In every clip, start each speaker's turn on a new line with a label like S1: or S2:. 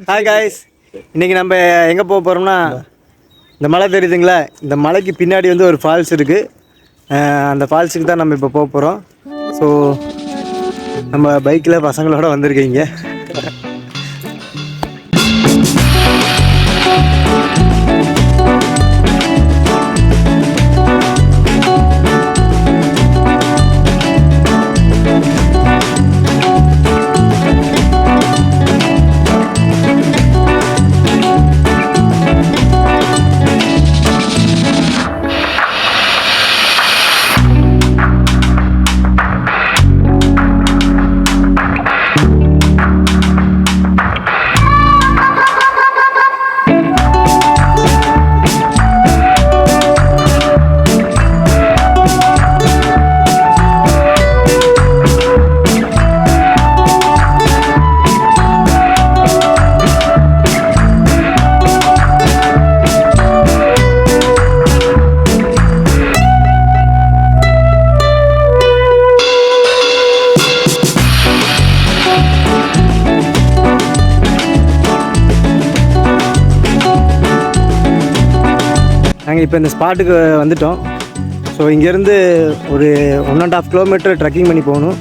S1: Hi guys, இன்றைக்கி நம்ம எங்கே போக போகிறோம்னா, இந்த மலை தெரியுதுங்களா, இந்த மலைக்கு பின்னாடி வந்து ஒரு ஃபால்ஸ் இருக்குது. அந்த ஃபால்ஸுக்கு தான் நம்ம இப்போ போக போகிறோம். ஸோ நம்ம பைக்கில் பசங்களோட வந்திருக்கீங்க. நாங்கள் இப்போ இந்த ஸ்பாட்டுக்கு வந்துட்டோம். ஸோ இங்கேருந்து ஒரு 1.5 கிலோமீட்டர் ட்ரெக்கிங் பண்ணி போகணும்.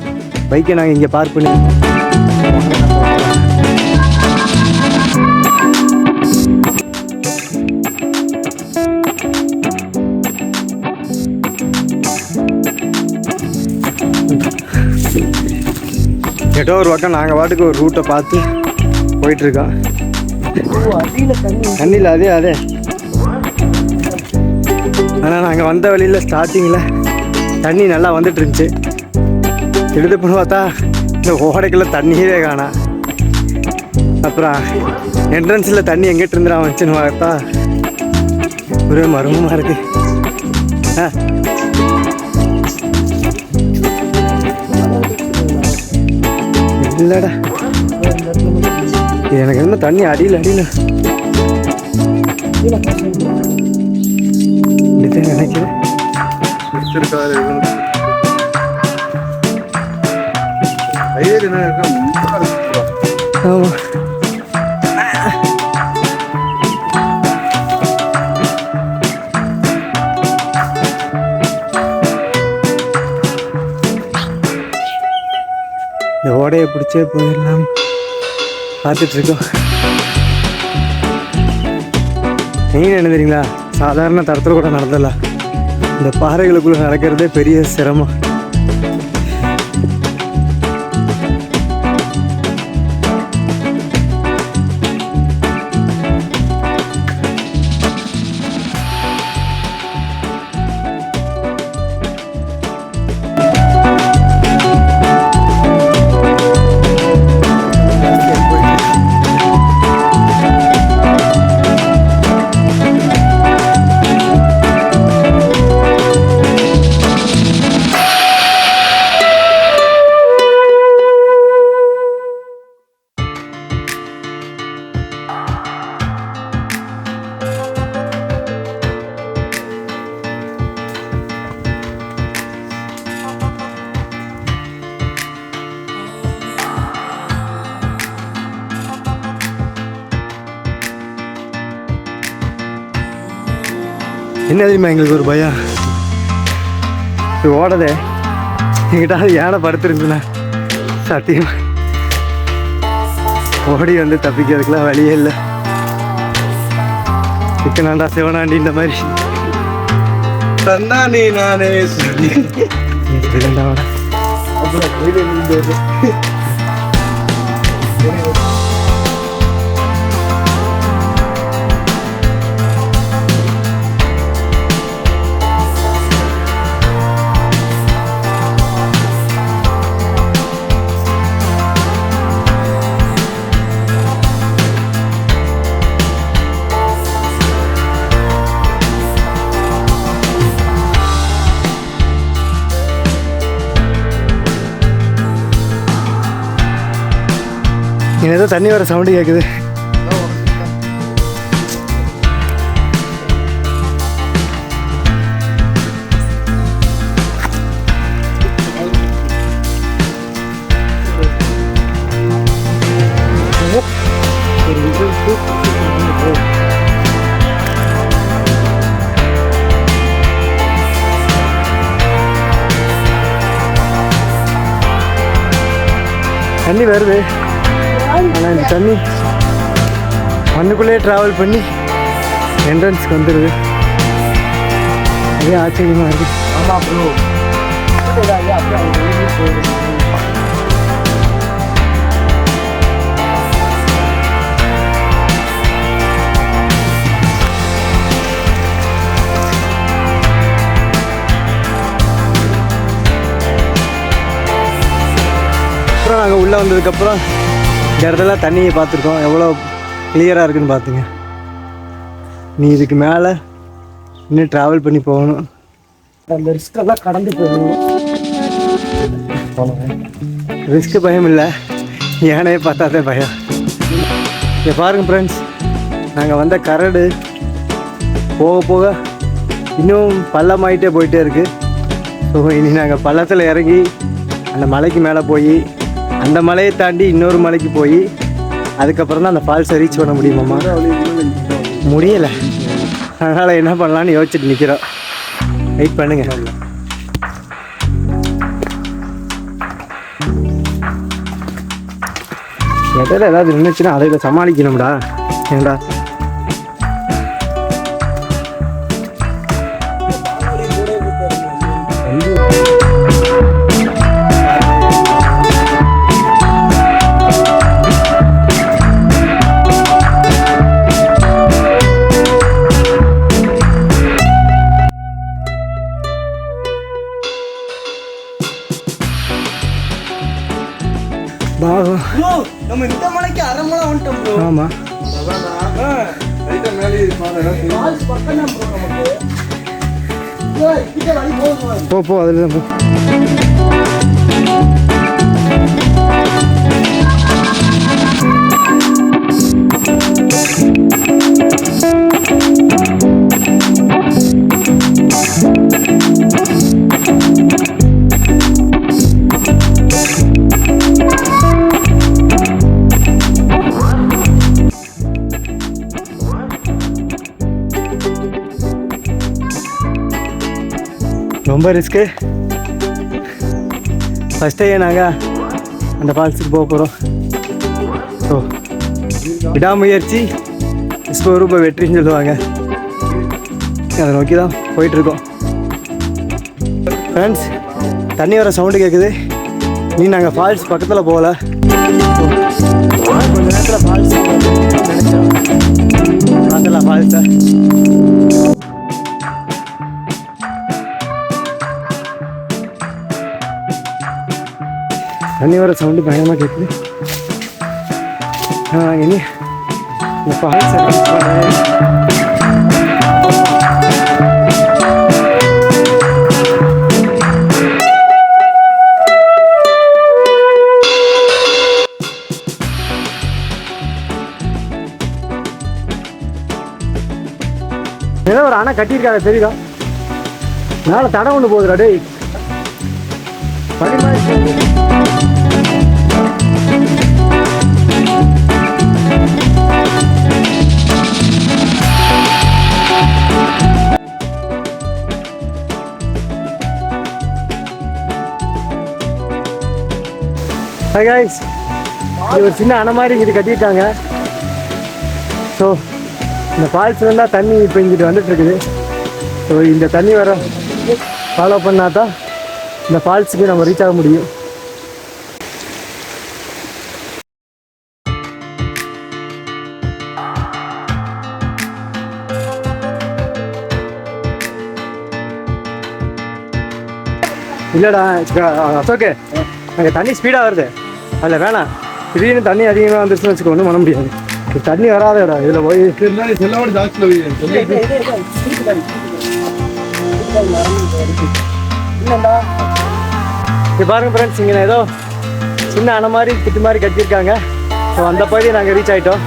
S1: பைக்கை நாங்கள் இங்கே பார்க் பண்ணியிருக்கோம். ஏதோ ஒரு பக்கம் நாங்கள் பாட்டுக்கு ஒரு ரூட்டை பார்த்து போயிட்டுருக்கோம். தண்ணியில் அதே ஆனால் நாங்கள் வந்த வழியில் ஸ்டார்டிங்கில் தண்ணி நல்லா வந்துட்டு இருந்துச்சு. எடுத்து பண்ணி பார்த்தா இந்த ஓடைக்குள்ள தண்ணியே காணா. அப்புறம் என்ட்ரன்ஸில் தண்ணி எங்கிட்ட இருந்துடா வந்துச்சுன்னு பார்த்தா ஒரே மர்மமாக இருக்கு. இல்லைடா, எனக்கு என்ன தண்ணி அடியில் நினைக்கிறேன். ஆமாம், இந்த ஓடையை பிடிச்சே போயிடலாம் பார்த்துட்ருக்கோம். நீங்கள் என்ன தெரியுங்களா, சாதாரண தரத்தில் கூட நடந்துடலாம். இந்த பாறைகளுக்குள்ளே நடக்கிறதே பெரிய சிரமம். என்ன தெரியுமா எங்களுக்கு ஒரு பயம், இது ஓடதே எங்கிட்ட யானை படுத்துருந்துண்ணா சத்தியம் ஓடி வந்து தப்பிக்கிறதுக்குலாம் வழியே இல்லை. சிக்கனாண்டா சிவனாண்டி இந்த மாதிரி தந்தானே நானே ஏதோ தண்ணி வர சவுண்டு கேட்குது. தண்ணி வருது, ஆனால் இந்த தண்ணி மண்ணுக்குள்ளேயே ட்ராவல் பண்ணி என்ட்ரன்ஸ்க்கு வந்துடுது. அதே ஆச்சரியமாக இருக்குது. ஆமாம் ப்ரோ. அப்புறம் நாங்கள் உள்ளே வந்ததுக்கப்புறம் இந்த இடத்துல தண்ணியை பார்த்துருக்கோம், எவ்வளோ கிளியராக இருக்குதுன்னு பார்த்துங்க. நீ இதுக்கு மேலே இன்னும் ட்ராவல் பண்ணி போகணும், அந்த ரிஸ்கெல்லாம் கடந்து போகணும். ரிஸ்க்கு பயம் இல்லை, யானையை பார்த்தாதே பயம். இங்கே பாருங்கள் ஃப்ரெண்ட்ஸ், நாங்கள் வந்த கரடு போக போக இன்னும் பள்ளமாயிட்டே போயிட்டே இருக்குது. ஸோ இனி நாங்கள் பள்ளத்தில் இறங்கி அந்த மலைக்கு மேலே போய் அந்த மலையை தாண்டி இன்னொரு மலைக்கு போய் அதுக்கப்புறம் தான் அந்த ஃபால்ஸை ரீச் பண்ண முடியுமாம்மா. முடியலை, அதனால் என்ன பண்ணலான்னு யோசிச்சுட்டு நிற்கிறோம். வெயிட் பண்ணுங்க. இடையில ஏதாவது இருந்துச்சுன்னா அதை சமாளிக்கணும்டா. ஏண்டா
S2: நம்ம இந்த மலைக்கு அரை மலை வந்துட்டோம் ப்ரோ.
S1: ஆமாம், போ போ அதில் தான் போ. ரொம்ப ரிஸ்க்கு. ஃபஸ்ட்டே நாங்கள் அந்த ஃபால்ஸுக்கு போக போகிறோம். ஸோ விடாமுயற்சி விஸ்வரூப வெற்றின்னு சொல்லுவாங்க, அதை நோக்கி தான் போயிட்டுருக்கோம். ஃப்ரெண்ட்ஸ், தண்ணி வர சவுண்டு கேட்குது. நீ நாங்கள் ஃபால்ஸ் பக்கத்தில் போகல, கொஞ்சம் நேரத்தில் ஃபால்ஸ் நினச்சோம். பார்க்கலாம் ஃபால்ஸை. தண்ணி வர சவுண்டு பயங்கரமாக கேட்குது. இனி இந்த ஃபால்ஸை ஏதோ ஒரு அணை கட்டியிருக்காங்க தெரியுதா? மேலே தடம் ஒன்று போகுதுடா டேய். ஹாய் காய்ஸ், இது ஒரு சின்ன அணை மாதிரி இங்கிட்டு கட்டியிருக்காங்க. ஸோ இந்த ஃபால்ஸ்ல தான் தண்ணி இப்போ இங்கிட்டு வந்துட்டு இருக்குது. ஸோ இந்த தண்ணி வர ஃபாலோ பண்ணா தான் இந்த ஃபால்ஸுக்கு நம்ம ரீச் ஆக முடியும். இல்லைடா அசோக்கு, அங்கே தண்ணி ஸ்பீடாக வருது, அதில் வேணாம். திடீர்னு தண்ணி அதிகமாக வந்துருச்சுன்னு வச்சுக்க ஒன்றும் பண்ண முடியாது. தண்ணி வராத இடம் இதில் போய் பாருங்க ஃப்ரெண்ட்ஸ், இங்கே ஏதோ சின்ன அணை மாதிரி திட்டு மாதிரி கட்டியிருக்காங்க. ஸோ அந்த பகுதியை நாங்கள் ரீச் ஆகிட்டோம்.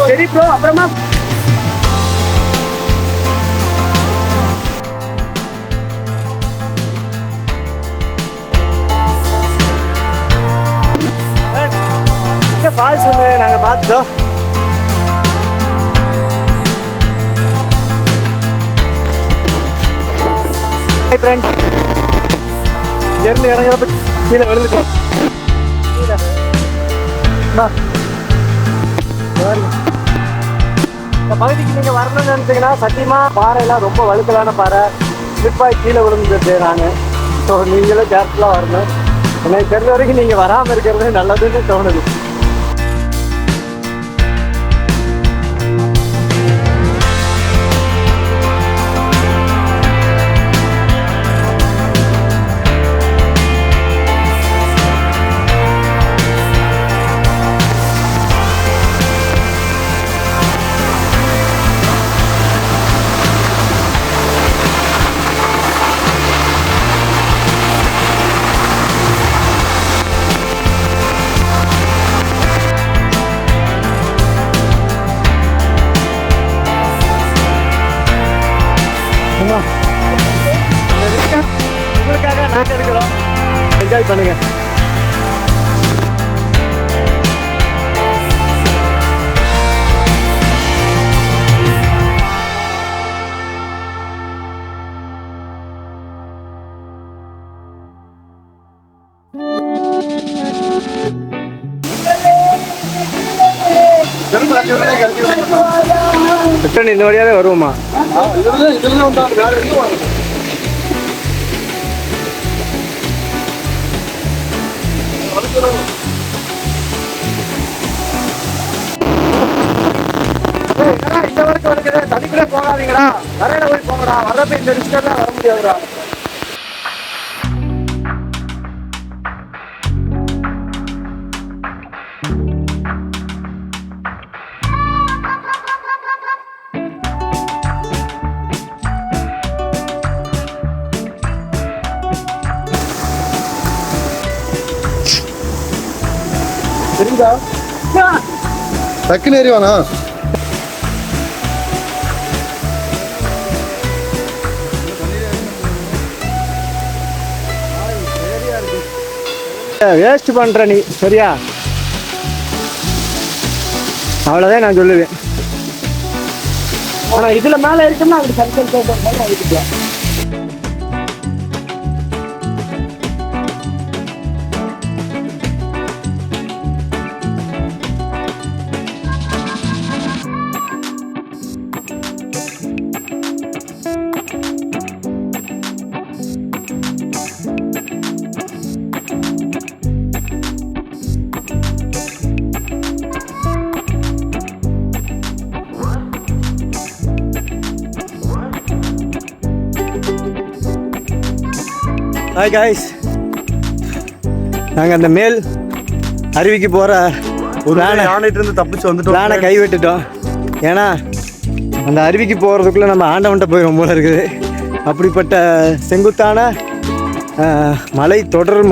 S1: சரி ப்ரோ, அப்புறமா ஃபால்ஸ் வந்து நாங்கள் பார்த்துட்டோம். ஃப்ரெண்ட் இருந்து இறங்குறப்ப கீழே விழுந்துட்டோம். இந்த பகுதிக்கு நீங்கள் வரணும்னு நினச்சிங்கன்னா சத்தியமாக பாறையெல்லாம் ரொம்ப வழுக்கலான பாறை, ஸ்லிப்பாகி கீழே விழுந்துட்டு நாங்கள். ஸோ நீங்களும் கேர்ஃபுல்லாக வரணும். எனக்கு தெரிஞ்ச வரைக்கும் நீங்கள் வராமல் இருக்கிறது நல்லதுன்னு தோணுது. உங்களுக்காக நாங்கள் எடுக்கிறோம், என்ஜாய் பண்ணுங்க. ரிட்டர்ன் இந்த வழியாவே வருவோமா? இந்த வரைக்கும் வருகிறது, தனிக்குள்ளே போகாதீங்களா, வரையில போய் போங்கடா, வரப்ப இந்த ரிஸ்கெல்லாம் வர முடியாதுடா. தெரியுதா?
S3: டக்குன்னு ஏறிவானா?
S1: வேஸ்ட் பண்ற நீ, சரியா? அவ்வளோதான் நான் சொல்லுவேன். ஆனால் இதில் மேலே இருக்குன்னா அப்படி சர்க்கிள் அடிக்கலாம். ஹாய் காய்ஸ், நாங்கள் அந்த மேல் அருவிக்கு போகிற
S3: ஒரு ஆணையிட்டு இருந்து தப்பிச்சு வந்துட்டோம்.
S1: பிளானை கைவிட்டுட்டோம். ஏன்னா அந்த அருவிக்கு போகிறதுக்குள்ளே நம்ம ஆண்டவன்ட்ட போயிடும் போல இருக்குது. அப்படிப்பட்ட செங்குத்தான மலை தொடர்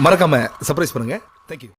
S3: மறக்காம சர்ப்ரைஸ் பண்ணுங்க. தேங்க்யூ.